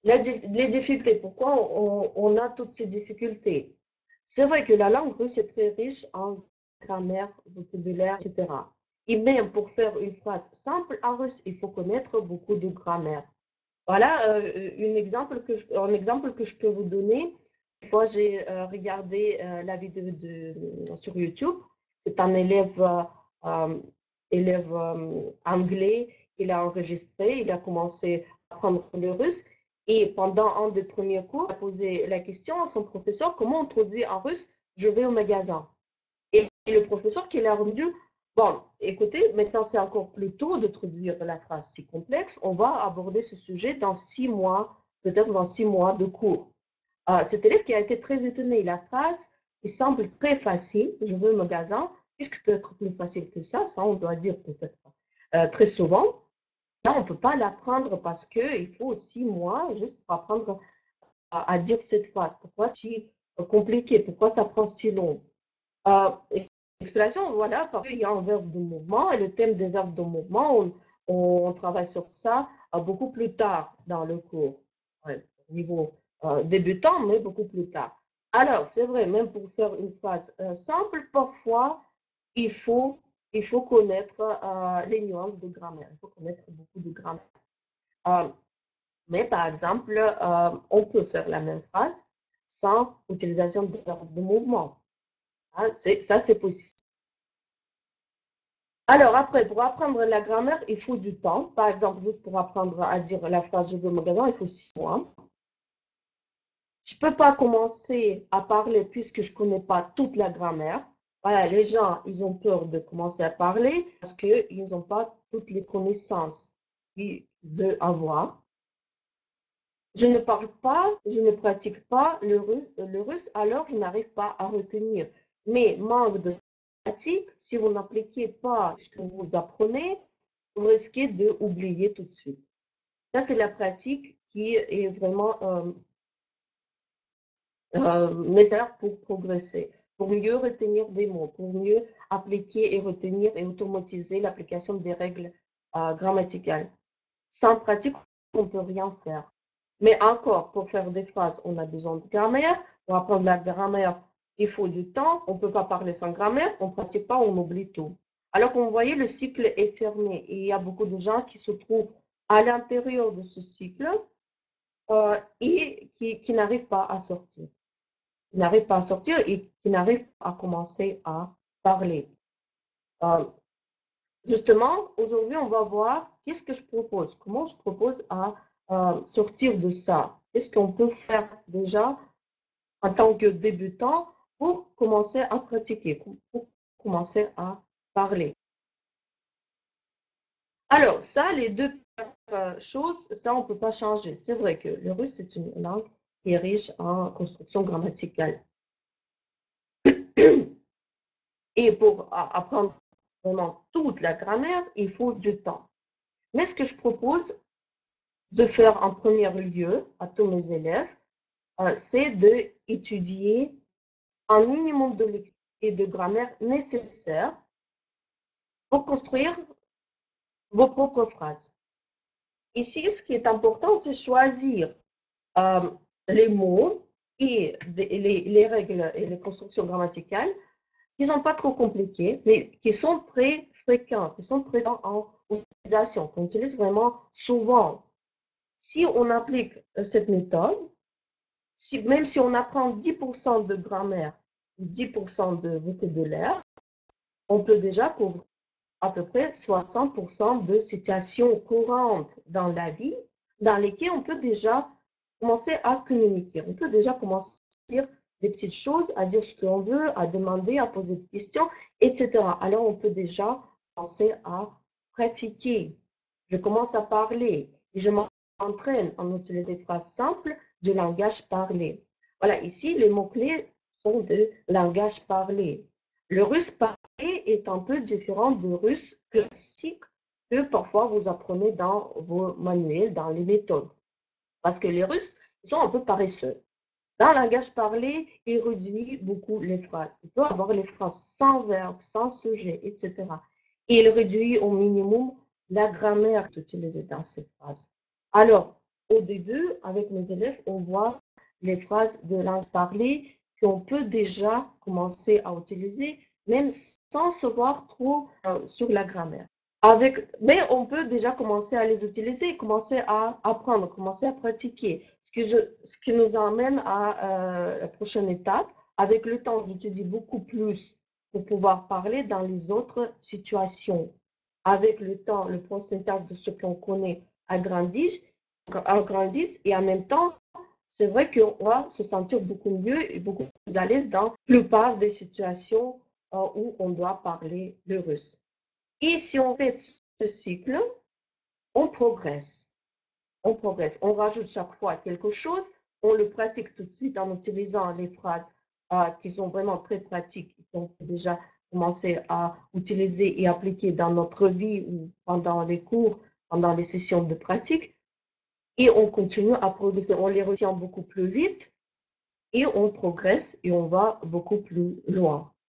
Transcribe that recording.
Les difficultés, pourquoi on a toutes ces difficultés? C'est vrai que la langue russe est très riche en grammaire, vocabulaire, etc. Et même pour faire une phrase simple en russe, il faut connaître beaucoup de grammaire. Voilà un exemple que je peux vous donner. Une fois, j'ai regardé la vidéo sur YouTube. C'est un euh, élève anglais. Il a enregistré, il a commencé à apprendre le russe. Et pendant un des premiers cours, il a posé la question à son professeur, comment on traduit en russe, je vais au magasin. Et le professeur qui l'a rendu, bon, écoutez, maintenant c'est encore plus tôt de traduire la phrase si complexe. On va aborder ce sujet dans 6 mois, peut-être dans 6 mois de cours. Cet élève qui a été très étonné, la phrase qui semble très facile, je veux un magasin, qu'est-ce qui peut être plus facile que ça on doit dire peut-être très souvent. Là, on ne peut pas l'apprendre parce qu'il faut 6 mois juste pour apprendre à dire cette phrase. Pourquoi si compliqué? Pourquoi ça prend si long? Euh, Explanation, voilà, parce qu'il y a un verbe de mouvement et le thème des verbes de mouvement, on travaille sur ça beaucoup plus tard dans le cours, ouais, au niveau débutant, mais beaucoup plus tard. Alors, c'est vrai, même pour faire une phrase simple, parfois, il faut, il faut connaître les nuances de grammaire, il faut connaître beaucoup de grammaire. Euh, mais par exemple, on peut faire la même phrase sans utilisation de verbe de mouvement. Hein, ça, c'est possible. Alors après, pour apprendre la grammaire, il faut du temps. Par exemple, juste pour apprendre à dire la phrase je veux au magasin, il faut 6 mois. Je ne peux pas commencer à parler puisque je ne connais pas toute la grammaire. Voilà, les gens, ils ont peur de commencer à parler parce qu'ils n'ont pas toutes les connaissances qu'ils veulent avoir. Je ne parle pas, je ne pratique pas le russe, alors je n'arrive pas à retenir. Mais manque de pratique, si vous n'appliquez pas ce que vous apprenez, vous risquez d'oublier tout de suite. Ça, c'est la pratique qui est vraiment nécessaire pour progresser, pour mieux retenir des mots, pour mieux appliquer et retenir et automatiser l'application des règles grammaticales. Sans pratique, on ne peut rien faire. Mais encore, pour faire des phrases, on a besoin de grammaire. Pour apprendre la grammaire, il faut du temps. On ne peut pas parler sans grammaire. On ne pratique pas, on oublie tout. Alors qu'on voyait, le cycle est fermé. Et il y a beaucoup de gens qui se trouvent à l'intérieur de ce cycle et qui n'arrivent pas à sortir. Qui n'arrivent pas à sortir et qui n'arrivent pas à commencer à parler. Euh, Justement, aujourd'hui, on va voir qu'est-ce que je propose, comment je propose à sortir de ça. Qu'est-ce qu'on peut faire déjà en tant que débutant pour commencer à pratiquer, pour commencer à parler. Alors, ça, les deux choses, ça, on ne peut pas changer. C'est vrai que le russe, c'est une langue qui est riche en construction grammaticale. Et pour apprendre vraiment toute la grammaire, il faut du temps. Mais ce que je propose de faire en premier lieu à tous mes élèves, c'est d'étudier un minimum de lexique et de grammaire nécessaire pour construire vos propres phrases. Ici, ce qui est important, c'est choisir euh, les mots et les règles et les constructions grammaticales qui ne sont pas trop compliquées, mais qui sont très fréquentes, qui sont très en utilisation, qu'on utilise vraiment souvent. Si on applique cette méthode, même si on apprend 10% de grammaire, 10% de vocabulaire, on peut déjà couvrir à peu près 60% de situations courantes dans la vie dans lesquelles on peut déjà commencer à communiquer. On peut déjà commencer à dire des petites choses, à dire ce qu'on veut, à demander, à poser des questions, etc. Alors, on peut déjà commencer à pratiquer. Je commence à parler et je m'entraîne en utilisant des phrases simples du langage parlé. Voilà, ici, les mots-clés sont de langage parlé. Le russe parlé est un peu différent du russe classique que parfois vous apprenez dans vos manuels, dans les méthodes. Parce que les Russes, ils sont un peu paresseux. Dans le langage parlé, il réduit beaucoup les phrases. Il peut avoir les phrases sans verbe, sans sujet, etc. Et il réduit au minimum la grammaire utilisée dans ces phrases. Alors, au début, avec mes élèves, on voit les phrases de langue parlée qu'on peut déjà commencer à utiliser, même sans se voir trop sur la grammaire. Mais on peut déjà commencer à les utiliser, commencer à apprendre, commencer à pratiquer, ce qui nous emmène à la prochaine étape. Avec le temps, j'étudie beaucoup plus pour pouvoir parler dans les autres situations. Avec le temps, le pourcentage de ce qu'on connaît agrandit et en même temps, c'est vrai qu'on va se sentir beaucoup mieux et beaucoup plus à l'aise dans la plupart des situations où on doit parler le russe. Et si on fait ce cycle, on progresse. On progresse. On rajoute chaque fois quelque chose. On le pratique tout de suite en utilisant les phrases qui sont vraiment très pratiques, qu'on peut déjà commencer à utiliser et appliquer dans notre vie ou pendant les cours, pendant les sessions de pratique. Et on continue à progresser. On les retient beaucoup plus vite et on progresse et on va beaucoup plus loin.